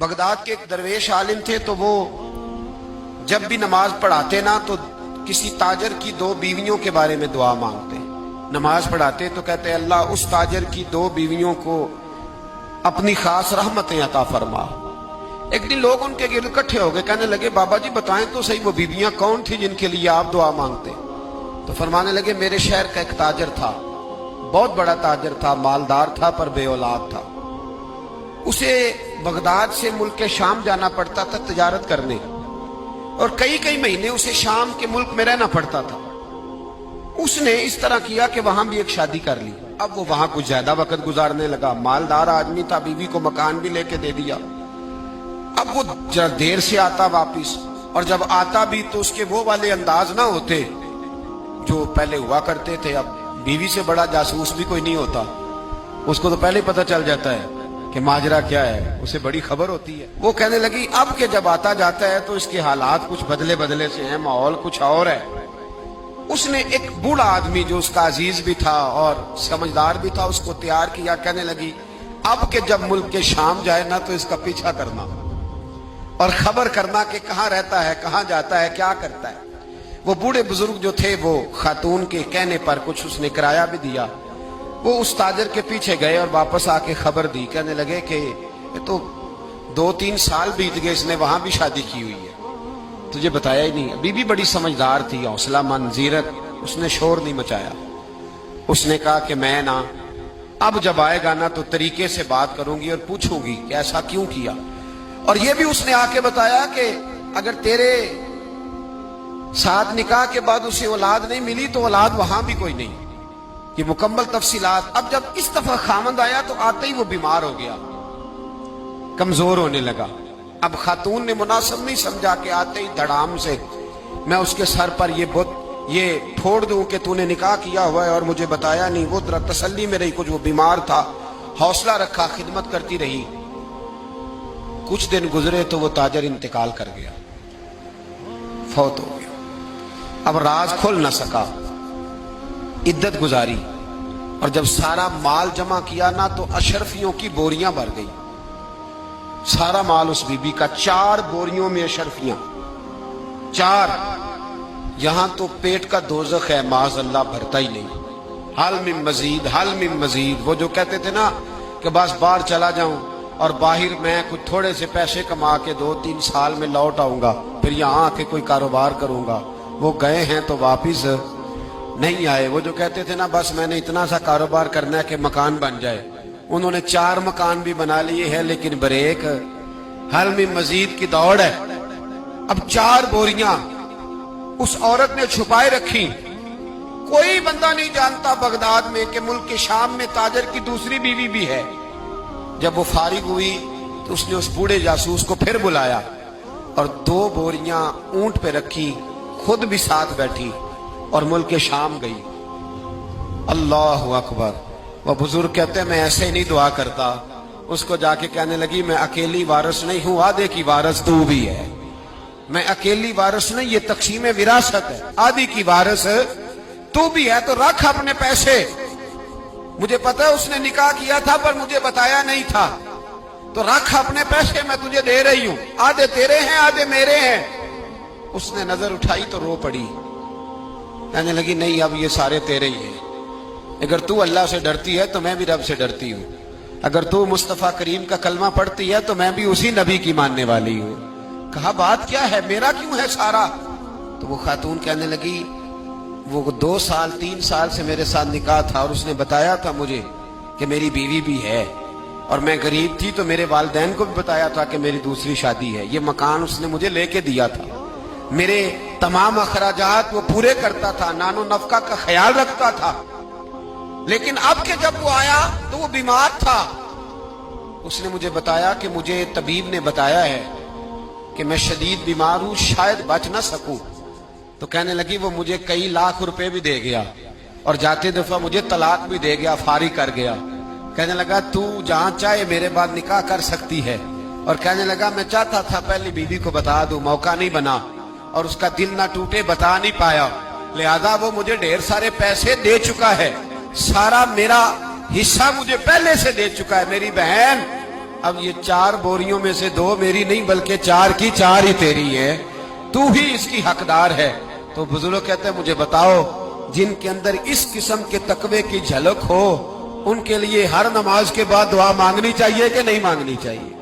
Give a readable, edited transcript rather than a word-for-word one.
Baghdad के एक दरवेश आलिम थे, तो वो जब भी नमाज पढ़ाते ना तो किसी ताजर की दो बीवियों के बारे में दुआ मांगते। नमाज पढ़ाते तो कहते अल्लाह उस ताजर की दो बीवियों को अपनी खास रहमतें अता फरमा। एक दिन लोग उनके गिर्द इकट्ठे हो गए, कहने लगे बाबा जी बताएं तो सही वो बीवियां कौन थी जिनके लिए आप दुआ मांगते। तो फरमाने लगे मेरे शहर का एक ताजर था, बहुत बड़ा ताजर था, मालदार था पर बे औलाद था। उसे बगदाद से मुल्क के शाम जाना पड़ता था तिजारत करने, और कई कई महीने उसे शाम के मुल्क में रहना पड़ता था। उसने इस तरह किया कि वहां भी एक शादी कर ली। अब वो वहां कुछ ज्यादा वक्त गुजारने लगा, मालदार आदमी था, बीवी को मकान भी लेके दे दिया। अब वो जरा देर से आता वापिस, और जब आता भी तो उसके वो वाले अंदाज ना होते जो पहले हुआ करते थे। अब बीवी से बड़ा जासूस भी कोई नहीं होता, उसको तो पहले पता चल जाता है कि माजरा क्या है, उसे बड़ी खबर होती है। वो कहने लगी अब के जब आता जाता है तो इसके हालात कुछ बदले बदले से हैं, माहौल कुछ और है। उसने एक बूढ़ा आदमी जो उसका अजीज भी था और समझदार भी था उसको तैयार किया। कहने लगी अब के जब मुल्क के शाम जाए ना तो इसका पीछा करना और खबर करना कि कहाँ रहता है, कहाँ जाता है, क्या करता है। वो बूढ़े बुजुर्ग जो थे वो खातून के कहने पर कुछ उसने किराया भी दिया। वो उस ताजर के पीछे गए और वापस आके खबर दी। कहने लगे कि ये तो 2-3 साल बीत गए, इसने वहां भी शादी की हुई है, तुझे बताया ही नहीं। बीबी बड़ी समझदार थी, हौसला मंद, जीरक, उसने शोर नहीं मचाया। उसने कहा कि मैं ना अब जब आएगा ना तो तरीके से बात करूंगी और पूछूंगी कि ऐसा क्यों किया। और ये भी उसने आके बताया कि अगर तेरे साथ निकाह के बाद उसे औलाद नहीं मिली तो औलाद वहां भी कोई नहीं, ये मुकम्मल तफसीलात। अब जब इस दफा खामद आया तो आते ही वो बीमार हो गया, कमजोर होने लगा। अब खातून ने मुनासिब नहीं समझा कि आते ही धड़ाम से मैं उसके सर पर ये फोड़ दूं कि तूने निकाह किया हुआ है और मुझे बताया नहीं। वो जरा तसल्ली में रही, कुछ वो बीमार था, हौसला रखा, खिदमत करती रही। कुछ दिन गुजरे तो वो ताजर इंतकाल कर गया, फौत हो गया। अब राज खुल न सका, इद्दत गुजारी, और जब सारा माल जमा किया ना तो अशरफियों की बोरियां भर गई। सारा माल उस बीबी का, 4 बोरियों में अशरफियां, 4। यहां तो पेट का दोज़ख है, माज़अल्लाह भरता ही नहीं। हल मिन मजीद, हल मिन मजीद। वो जो कहते थे ना कि बस बाहर चला जाऊं और बाहर मैं कुछ थोड़े से पैसे कमा के 2-3 साल में लौट आऊंगा, फिर यहां आके कोई कारोबार करूंगा, वो गए हैं तो वापिस नहीं आए। वो जो कहते थे ना बस मैंने इतना सा कारोबार करना है कि मकान बन जाए, उन्होंने 4 मकान भी बना लिए हैं, लेकिन ब्रेक हल में मजीद की दौड़ है। अब 4 बोरियां उस औरत ने छुपाए रखी। कोई बंदा नहीं जानता बगदाद में कि मुल्क के शाम में ताजर की दूसरी बीवी भी है। जब वो फारिग हुई तो उसने उस बूढ़े जासूस को फिर बुलाया और 2 बोरियां ऊंट पे रखी, खुद भी साथ बैठी और मुल्क के शाम गई। अल्लाह अकबर। वह बुजुर्ग कहते हैं मैं ऐसे ही नहीं दुआ करता। उसको जाके कहने लगी मैं अकेली वारिस नहीं हूं, आधे की वारिस तू भी है। मैं अकेली वारिस नहीं, ये तकसीम विरासत है, आधी की वारिस तू भी है, तो रख अपने पैसे। मुझे पता है उसने निकाह किया था पर मुझे बताया नहीं था, तो रख अपने पैसे, मैं तुझे दे रही हूं, आधे तेरे हैं आधे मेरे हैं। उसने नजर उठाई तो रो पड़ी, कहने लगी नहीं अब ये सारे तेरे ही हैं। अगर तू अल्लाह से डरती है तो मैं भी रब से डरती हूँ। अगर तू मुस्तफा करीम का कलमा पढ़ती है तो मैं भी उसी नबी की मानने वाली हूँ। कहा बात क्या है, मेरा क्यों है सारा? तो वो खातून कहने लगी वो 2 साल 3 साल से मेरे साथ निकाह था और उसने बताया था मुझे कि मेरी बीवी भी है, और मैं गरीब थी तो मेरे वालिदैन को भी बताया था कि मेरी दूसरी शादी है। ये मकान उसने मुझे लेके दिया था, मेरे तमाम अखराजात वो पूरे करता था, नानो नफका का ख्याल रखता था। लेकिन अब के जब वो आया तो वो बीमार था। उसने मुझे बताया कि मुझे तबीब ने बताया है कि मैं शदीद बीमार हूं, शायद बच ना सकूं। तो कहने लगी वो मुझे कई लाख रुपए भी दे गया और जाते दफा मुझे तलाक भी दे गया, फारिग कर गया। कहने लगा तू जहां चाहे मेरे बाद निकाह कर सकती है। और कहने लगा मैं चाहता था पहली बीवी को बता दूं, मौका नहीं बना और उसका दिल ना टूटे, बता नहीं पाया, लिहाजा वो मुझे ढेर सारे पैसे दे चुका है, सारा मेरा हिस्सा मुझे पहले से दे चुका है। मेरी बहन اب یہ 4 बोरियों में से 2 मेरी नहीं बल्कि 4 की 4 ही तेरी है, तू ही इसकी हकदार है। तो बुजुर्ग कहते हैं मुझे बताओ जिनके अंदर इस किस्म के तकवे की झलक हो उनके लिए हर नमाज के बाद दुआ मांगनी चाहिए कि नहीं मांगनी चाहिए?